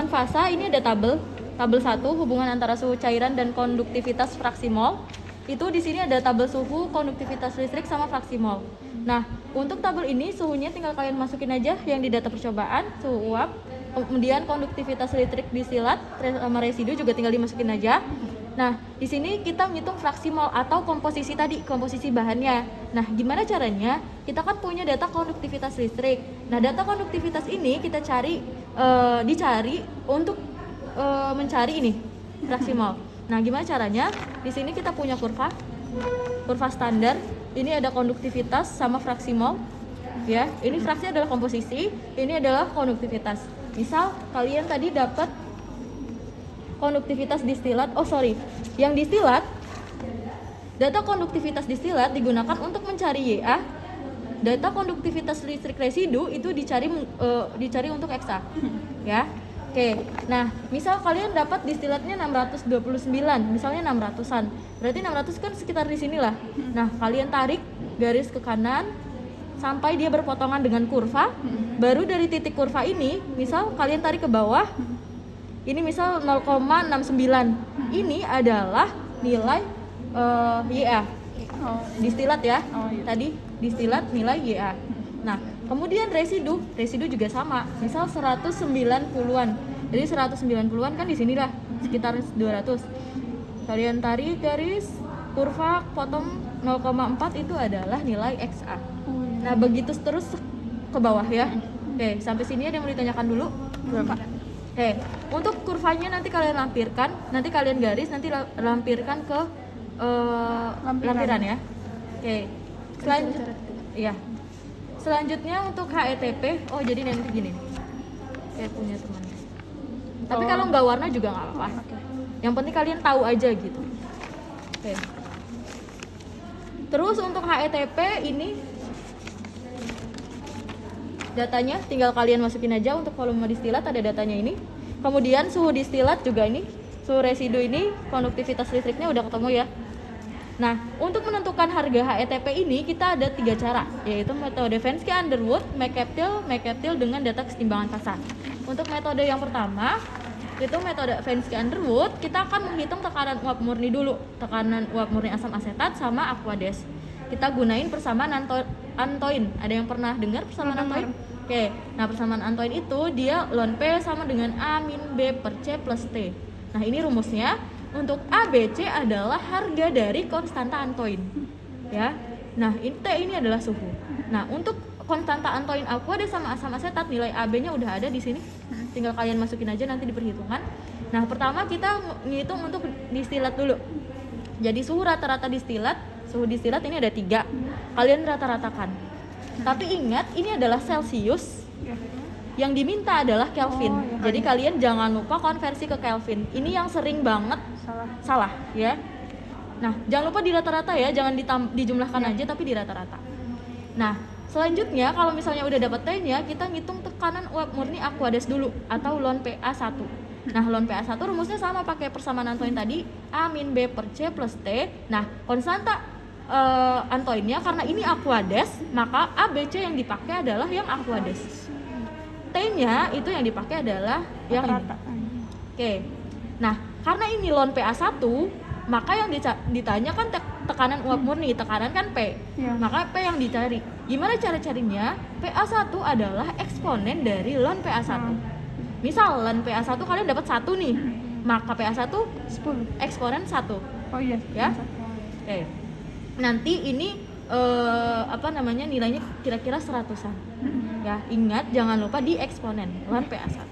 fasa ini ada tabel 1 hubungan antara suhu cairan dan konduktivitas fraksi mol. Itu di sini ada tabel suhu, konduktivitas listrik sama fraksi mol. Nah, untuk tabel ini suhunya tinggal kalian masukin aja yang di data percobaan, suhu uap, kemudian konduktivitas listrik distilat sama residu juga tinggal dimasukin aja. Nah, di sini kita menghitung fraksi mol atau komposisi tadi, komposisi bahannya. Nah, gimana caranya? Kita kan punya data konduktivitas listrik. Nah, data konduktivitas ini kita dicari untuk mencari ini fraksi mol. Nah, gimana caranya? Di sini kita punya kurva standar. Ini ada konduktivitas sama fraksi mol. Ya, ini fraksi adalah komposisi, ini adalah konduktivitas. Misal kalian tadi dapat konduktivitas distilat, yang distilat, data konduktivitas distilat digunakan untuk mencari YA. Data konduktivitas listrik residu itu dicari untuk XA, ya. Oke, nah misal kalian dapat distilatnya 629, misalnya 600-an, berarti 600 kan sekitar di sini lah. Nah, kalian tarik garis ke kanan sampai dia berpotongan dengan kurva, baru dari titik kurva ini, misal kalian tarik ke bawah. Ini misal 0,69. Ini adalah nilai YA. Distilat ya. Tadi distilat nilai YA. Nah, kemudian residu juga sama. Misal 190-an. Jadi 190-an kan di sinilah sekitar 200. Kalian tarik garis kurva potong 0,4 itu adalah nilai XA. Nah, begitu terus ke bawah ya. Oke, sampai sini ada yang mau ditanyakan dulu? Berapa? Oke, untuk kurvanya nanti kalian lampirkan, nanti kalian garis, nanti lampirkan ke lampiran ya. Oke, selanjutnya untuk HETP, jadi nanti gini, kayak punya teman. Tapi kalau nggak warna juga nggak apa-apa. Yang penting kalian tahu aja gitu. Oke. Terus untuk HETP ini datanya tinggal kalian masukin aja. Untuk volume distilat ada datanya ini. Kemudian suhu distilat juga ini, suhu residu ini, konduktivitas listriknya udah ketemu ya. Nah, untuk menentukan harga HETP ini kita ada 3 cara, yaitu metode Fensky-Underwood, McCabe-Thiele dengan data kesetimbangan fasa. Untuk metode yang pertama, itu metode Fensky-Underwood, kita akan menghitung tekanan uap murni dulu, tekanan uap murni asam asetat sama aqueous. Kita gunain persamaan Antoine. Ada yang pernah dengar persamaan Antoine? Oke, nah persamaan Antoine itu dia ln P sama dengan A min B per C plus T. Nah, ini rumusnya. Untuk ABC adalah harga dari konstanta Antoine, ya. Nah, T ini adalah suhu. Nah, untuk konstanta Antoine aqueous sama asam asetat, nilai AB-nya udah ada di sini. Tinggal kalian masukin aja nanti di perhitungan. Nah, pertama kita ngitung untuk distilat dulu. Jadi suhu rata-rata distilat, suhu distilat ini ada 3. Kalian rata-ratakan. Tapi ingat, ini adalah Celsius. Yang diminta adalah Kelvin. Jadi kalian jangan lupa konversi ke Kelvin. Ini yang sering banget salah ya. Nah, jangan lupa di rata-rata ya, jangan dijumlahkan aja tapi di rata-rata. Nah, selanjutnya kalau misalnya udah dapat T-nya, kita ngitung tekanan uap murni aqueous dulu atau ln PA1. Nah, ln PA1 rumusnya sama pakai persamaan Antoine tadi, A min B per C plus T. Nah, konstanta Antoine-nya karena ini aqueous, maka ABC yang dipakai adalah yang aqueous. T-nya itu yang dipakai adalah yang rata. Oke. Nah, karena ini ln PA1, maka yang ditanya kan tekanan uap murni, tekanan kan P. Maka P yang dicari. Gimana cara carinya? PA1 adalah eksponen dari ln PA1. Misal ln PA1 kalian dapat 1 nih. Maka PA1 10 eksponen 1. Ya. Oke. Nanti ini nilainya kira-kira 100-an. Ya, ingat jangan lupa di eksponen ln PA1.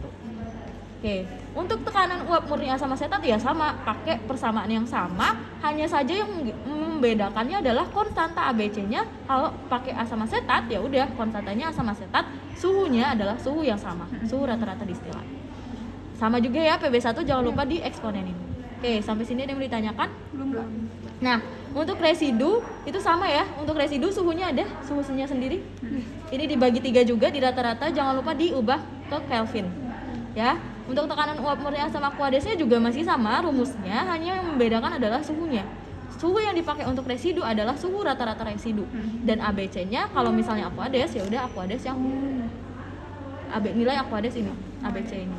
Oke, untuk tekanan uap murni asam asetat ya sama, pakai persamaan yang sama, hanya saja yang membedakannya adalah konstanta ABC-nya. Kalau pakai asam asetat ya udah konstantanya asam asetat, suhunya adalah suhu yang sama, suhu rata-rata distilat. Sama juga ya, PB1 jangan lupa di eksponen ini. Oke, sampai sini ada yang mau ditanyakan? Belum. Nah, untuk residu itu sama ya. Untuk residu suhunya ada, suhunya sendiri. Ini dibagi 3 juga di rata-rata, jangan lupa diubah ke Kelvin. Ya. Untuk tekanan uap murni asam aqueous-nya juga masih sama rumusnya, hanya yang membedakan adalah suhunya. Suhu yang dipakai untuk residu adalah suhu rata-rata residu. Dan ABC-nya kalau misalnya aqueous ya udah aqueous yang nilai aqueous ini, ABC ini.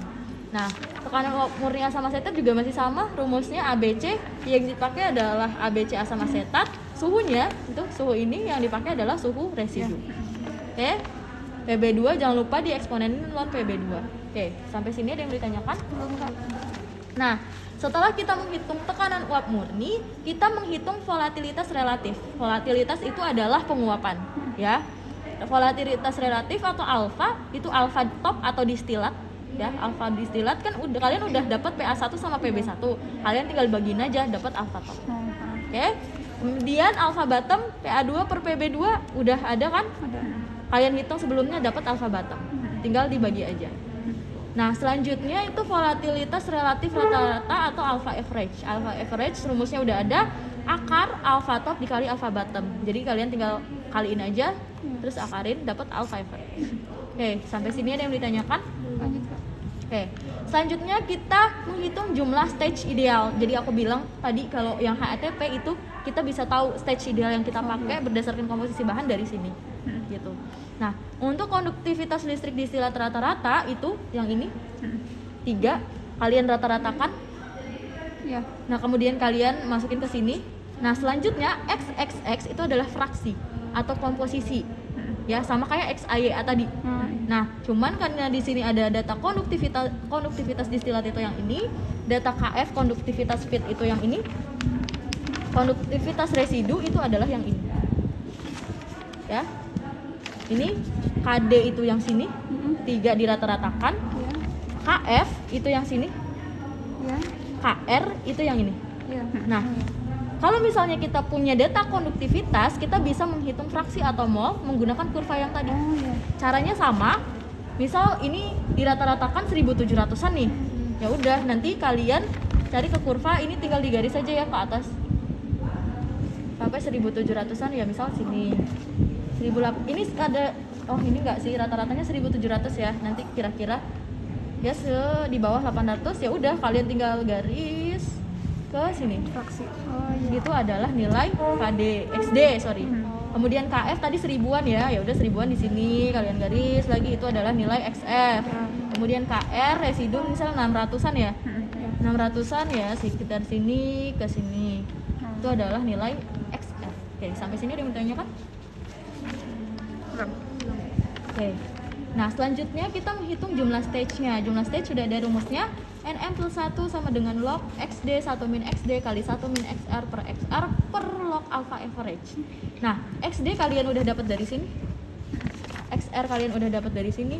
Nah, tekanan uap murni asam asetat juga masih sama, rumusnya ABC, yang dipakai adalah ABC asam asetat, suhunya untuk suhu ini yang dipakai adalah suhu residu. Oke. PB2 jangan lupa di eksponenin non PB2. Oke, sampai sini ada yang ditanyakan? Nah, setelah kita menghitung tekanan uap murni, kita menghitung volatilitas relatif. Volatilitas itu adalah penguapan, ya. Volatilitas relatif atau alfa itu alfa top atau distilat, ya. Alfa distilat kan kalian udah dapat PA1 sama PB1. Kalian tinggal bagiin aja dapat alfa top. Oke. Kemudian alfa bottom PA2 per PB2 udah ada kan? Kalian hitung sebelumnya dapat alfa bottom. Tinggal dibagi aja. Nah, selanjutnya itu volatilitas relatif rata-rata atau alpha average. Alpha average rumusnya udah ada, akar alpha top dikali alpha bottom. Jadi kalian tinggal kaliin aja, terus akarin dapat alpha average. Oke, sampai sini ada yang ditanyakan? Lanjut, Kak. Oke, selanjutnya kita menghitung jumlah stage ideal. Jadi aku bilang tadi kalau yang HETP itu kita bisa tahu stage ideal yang kita pakai berdasarkan komposisi bahan dari sini, gitu. Nah, untuk konduktivitas listrik distilat rata-rata itu yang ini 3, kalian rata-ratakan. Ya. Nah, kemudian kalian masukin ke sini. Nah, selanjutnya XXX itu adalah fraksi atau komposisi. Ya, sama kayak XAYA tadi. Nah, cuman karena di sini ada data konduktivitas distilat itu yang ini, data KF konduktivitas feed itu yang ini, konduktivitas residu itu adalah yang ini. Ya. Ini KD itu yang sini, 3 dirata-ratakan. Ya. KF itu yang sini. Ya. KR itu yang ini. Ya. Nah, kalau misalnya kita punya data konduktivitas, kita bisa menghitung fraksi atau mol menggunakan kurva yang tadi. Oh, ya. Caranya sama. Misal ini dirata-ratakan 1700-an nih. Ya udah, nanti kalian cari ke kurva, ini tinggal digaris aja ya ke atas. Sampai 1700-an ya, misal sini. 1800. Ini ada ini enggak sih, rata-ratanya 1700 ya. Nanti kira-kira ya di bawah 800, ya udah kalian tinggal garis ke sini. Fraksi. Oh, iya. Itu adalah nilai XD, sorry. Kemudian KF tadi 1000-an ya. Ya udah 1000-an di sini kalian garis lagi, itu adalah nilai XF. Kemudian KR residu misalnya 600-an ya. 600-an ya, sekitar sini ke sini. Itu adalah nilai XF. Oke, sampai sini ada yang bertanya kan? Oke. Nah, selanjutnya kita menghitung jumlah stage-nya. Jumlah stage sudah ada rumusnya. NM plus 1 sama dengan log XD 1 min XD kali 1 min XR per log alpha average. Nah, XD kalian udah dapat dari sini. XR kalian udah dapat dari sini.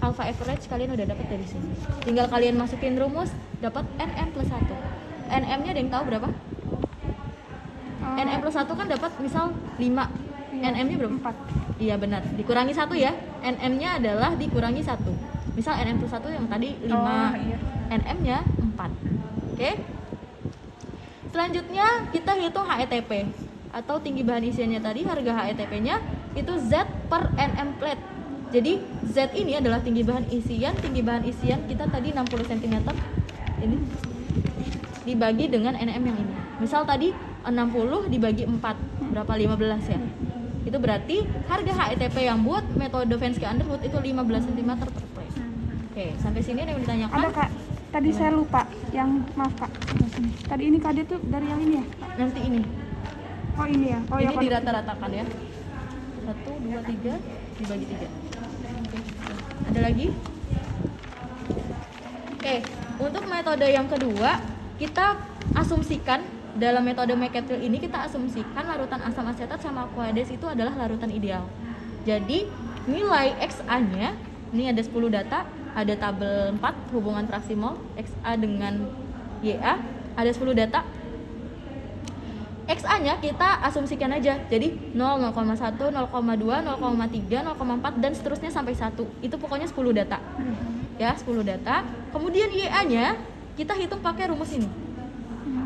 Alpha average kalian udah dapat dari sini. Tinggal kalian masukin rumus, dapat NM plus 1. NM-nya ada yang tahu berapa? NM plus 1 kan dapat misal 5. NM-nya berapa? 4. Iya benar, dikurangi 1 ya. NM-nya adalah dikurangi 1. Misal NM plus 1 yang tadi 5. Iya. NM-nya 4. Oke. Selanjutnya kita hitung HETP atau tinggi bahan isiannya tadi. Harga HETP-nya itu Z per NM plate. Jadi Z ini adalah tinggi bahan isian. Tinggi bahan isian kita tadi 60 cm. Ini dibagi dengan NM yang ini. Misal tadi 60 dibagi 4 berapa? 15 ya. Itu berarti harga HETP yang buat metode Fensky Underwood itu 15 cm per plate. Oke, sampai sini ada yang ditanyakan? Ada, Kak. Tadi saya lupa yang maaf, Kak. Tadi ini KD tuh dari yang ini ya? Nanti ini. Oh, ini ya. Oh, Ini ya, dirata-ratakan ya. 1, 2, 3 dibagi 3. Oke. Ada lagi? Oke, untuk metode yang kedua, kita asumsikan dalam metode McCatrill ini kita asumsikan larutan asam asetat sama aqueous itu adalah larutan ideal. Jadi, nilai XA-nya ini ada 10 data, ada tabel 4 hubungan fraksi mol XA dengan YA, ada 10 data. XA-nya kita asumsikan aja. Jadi 0, 0,1, 0,2, 0,3, 0,4 dan seterusnya sampai 1. Itu pokoknya 10 data. Ya, 10 data. Kemudian YA-nya kita hitung pakai rumus ini.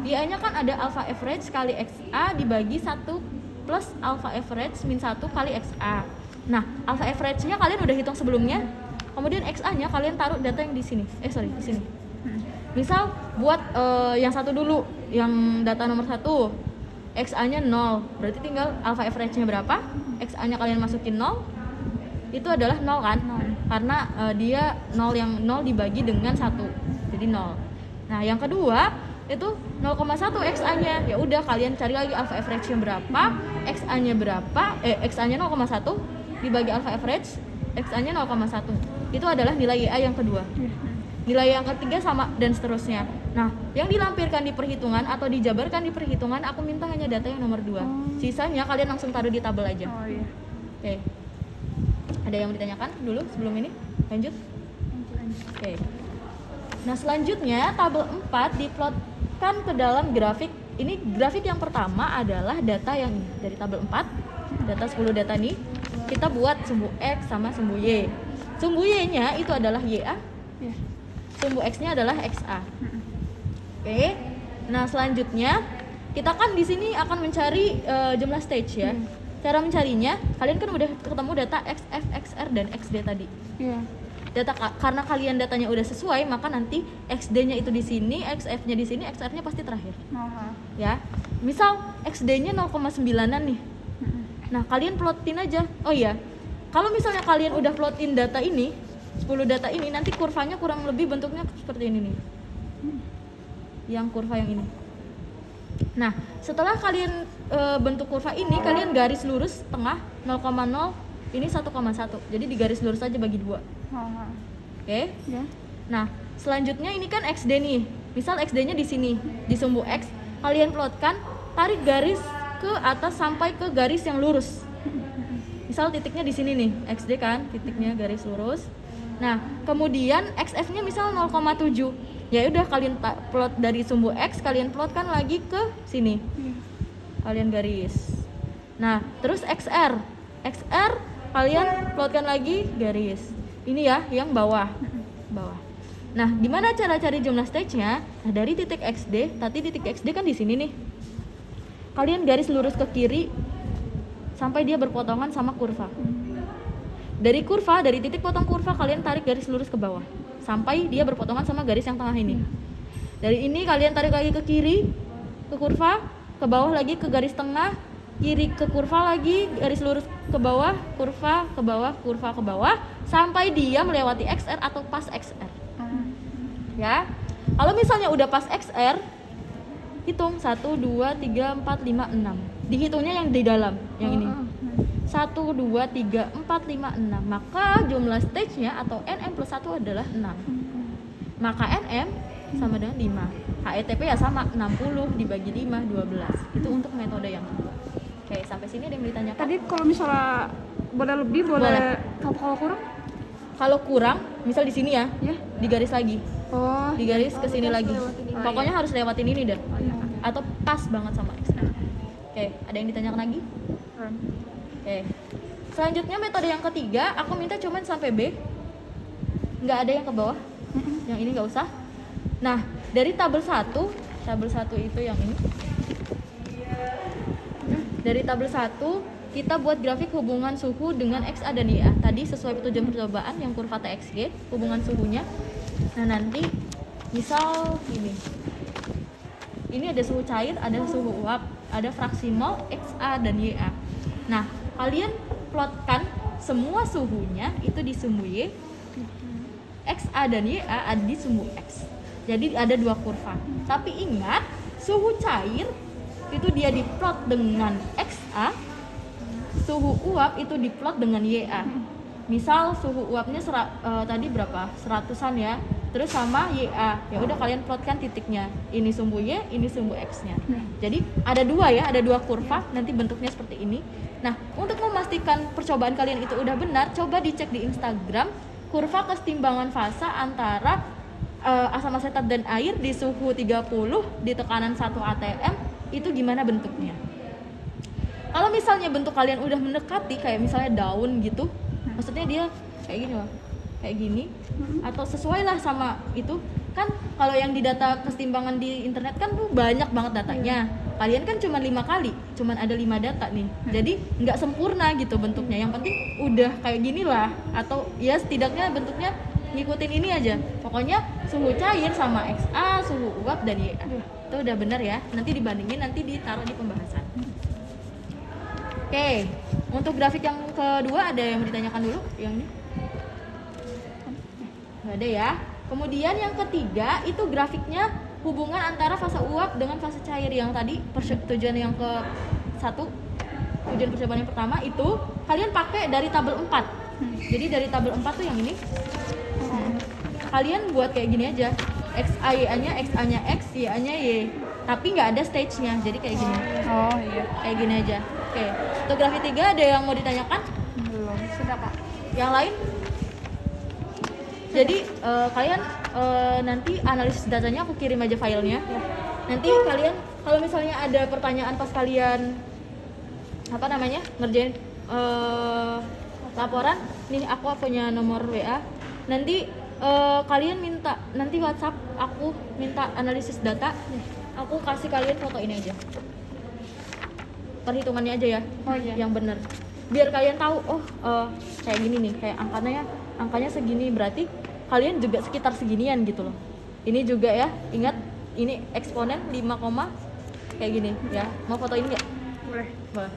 YA-nya kan ada alpha average kali XA dibagi 1 plus alpha average min 1 kali XA. Nah, alpha average-nya kalian udah hitung sebelumnya. Kemudian XA-nya kalian taruh data yang di sini. Di sini. Misal buat yang satu dulu, yang data nomor 1. XA-nya 0. Berarti tinggal alpha average-nya berapa? XA-nya kalian masukin 0. Itu adalah 0 kan? karena dia 0 yang 0 dibagi dengan 1 jadi 0. Nah yang kedua itu 0,1 XA-nya. Ya udah kalian cari lagi alpha average-nya berapa, XA-nya berapa, XA-nya 0,1 dibagi alpha average, XA-nya 0,1. Itu adalah nilai YA yang kedua. Nilai yang ketiga sama dan seterusnya. Nah, yang dilampirkan di perhitungan atau dijabarkan di perhitungan, aku minta hanya data yang nomor 2. Sisanya kalian langsung taruh di tabel aja. Oh iya. Oke. Ada yang mau ditanyakan dulu sebelum ini? Lanjut. Oke. Nah, selanjutnya tabel 4 diplotkan ke dalam grafik. Ini grafik yang pertama adalah data yang ini dari tabel 4. Data 10 data nih. Kita buat sumbu X sama sumbu Y. Sumbu Y-nya itu adalah YA. Iya. Sumbu X-nya adalah XA. Oke. Nah, selanjutnya kita kan di sini akan mencari jumlah stage ya. Cara mencarinya, kalian kan udah ketemu data XF, XR dan XD tadi. Iya. Karena kalian datanya udah sesuai, maka nanti XD-nya itu di sini, XF-nya di sini, XR-nya pasti terakhir. Ya. Misal XD-nya 0,9-an nih. Nah, kalian plotin aja. Oh iya. Kalau misalnya kalian udah plotin data ini, 10 data ini, nanti kurvanya kurang lebih bentuknya seperti ini nih. Yang kurva yang ini. Nah, setelah kalian bentuk kurva ini, kalian garis lurus tengah 0,0, ini 1,1. Jadi digaris lurus aja bagi 2. Oke? Ya. Nah, selanjutnya ini kan XD nih. Misal XD-nya di sini, di sumbu X, kalian plotkan, tarik garis ke atas sampai ke garis yang lurus. Misal titiknya di sini nih, XD kan, titiknya garis lurus. Nah, kemudian XF-nya misal 0,7. Ya udah kalian plot dari sumbu X, kalian plotkan lagi ke sini. Kalian garis. Nah, terus XR. XR kalian plotkan lagi garis. Ini ya yang bawah. Bawah. Nah, gimana cara cari jumlah stage-nya? Nah, dari titik XD, tadi titik XD kan di sini nih. Kalian garis lurus ke kiri sampai dia berpotongan sama kurva. Dari kurva, dari titik potong kurva kalian tarik garis lurus ke bawah sampai dia berpotongan sama garis yang tengah ini. Dari ini kalian tarik lagi ke kiri, ke kurva, ke bawah lagi ke garis tengah, kiri ke kurva lagi, garis lurus ke bawah, kurva ke bawah, kurva ke bawah, sampai dia melewati XR atau pas XR. Ya. Kalau misalnya udah pas XR, hitung 1, 2, 3, 4, 5, 6. Dihitungnya yang di dalam, yang ini. 1, 2, 3, 4, 5, 6. Maka jumlah stage-nya atau NM plus 1 adalah 6. Maka NM sama dengan 5. HETP ya sama, 60 dibagi 5, 12. Itu untuk metode yang kedua. Oke, sampai sini ada yang ditanyakan? Tadi kalau misalnya boleh lebih, boleh. Kalau kurang? Kalau kurang, misal di sini ya, Ya. digaris lagi. Oh. Digaris ke sini lagi. Pokoknya harus lewatin ini dah. Iya. Atau pas banget sama XR. Oke, ada yang ditanyakan lagi? Oke. Selanjutnya metode yang ketiga, aku minta cuman sampai B. Nggak ada yang ke bawah. Yang ini nggak usah. Nah, dari tabel 1 itu yang ini. Dari tabel 1 kita buat grafik hubungan suhu dengan XA dan YA. Tadi sesuai petunjuk percobaan yang kurva TXG, hubungan suhunya. Nah, nanti misal ini. Ini ada suhu cair, ada suhu uap, ada fraksi mol, XA dan YA. Nah, kalian plotkan semua suhunya itu di sumbu Y, XA dan YA ada di sumbu X. Jadi ada 2 kurva. Tapi ingat, suhu cair itu dia diplot dengan XA, suhu uap itu diplot dengan YA. Misal suhu uapnya tadi berapa? 100-an ya. Terus sama YA. Ya udah kalian plotkan titiknya. Ini sumbu Y, ini sumbu X-nya. Jadi ada 2 ya, ada 2 kurva, nanti bentuknya seperti ini. Nah, untuk memastikan percobaan kalian itu udah benar, coba dicek di Instagram kurva kesetimbangan fasa antara asam asetat dan air di suhu 30 di tekanan 1 atm itu gimana bentuknya. Kalau misalnya bentuk kalian udah mendekati kayak misalnya daun gitu, maksudnya dia kayak gini loh, kayak gini, atau sesuai lah sama itu kan. Kalau yang di data kesetimbangan di internet kan tuh banyak banget datanya. Kalian kan cuma 5 kali, cuman ada 5 data nih, jadi nggak sempurna gitu bentuknya. Yang penting udah kayak gini lah, atau ya setidaknya bentuknya ngikutin ini aja. Pokoknya suhu cair sama XA, suhu uap dan YA itu udah benar ya. Nanti dibandingin, nanti ditaruh di pembahasan. Oke, untuk grafik yang kedua ada yang mau ditanyakan dulu? Yang ini? Nggak ada ya. Kemudian yang ketiga itu grafiknya hubungan antara fase uap dengan fase cair. Yang tadi tujuan yang ke satu, tujuan percobaan yang pertama itu kalian pakai dari tabel 4. Jadi dari tabel 4 tuh yang ini. Kalian buat kayak gini aja. XA Y-nya, XA-nya X, Y-nya Y. Tapi nggak ada stage-nya. Jadi kayak gini. Oh iya. Kayak gini aja. Oke. Untuk grafik 3 ada yang mau ditanyakan? Belum. Sudah Pak. Yang lain? Jadi kalian nanti analisis datanya aku kirim aja filenya. Nanti kalian kalau misalnya ada pertanyaan pas kalian ngerjain laporan, nih aku punya nomor WA. Nanti kalian minta nanti WhatsApp aku minta analisis data. Aku kasih kalian foto ini aja. Perhitungannya aja ya. Oh iya. Yang benar. Biar kalian tahu kayak gini nih, kayak angkanya segini, berarti kalian juga sekitar seginian gitu loh. Ini juga ya, ingat ini eksponen 5, kayak gini ya. Mau foto ini nggak? Boleh. Boleh.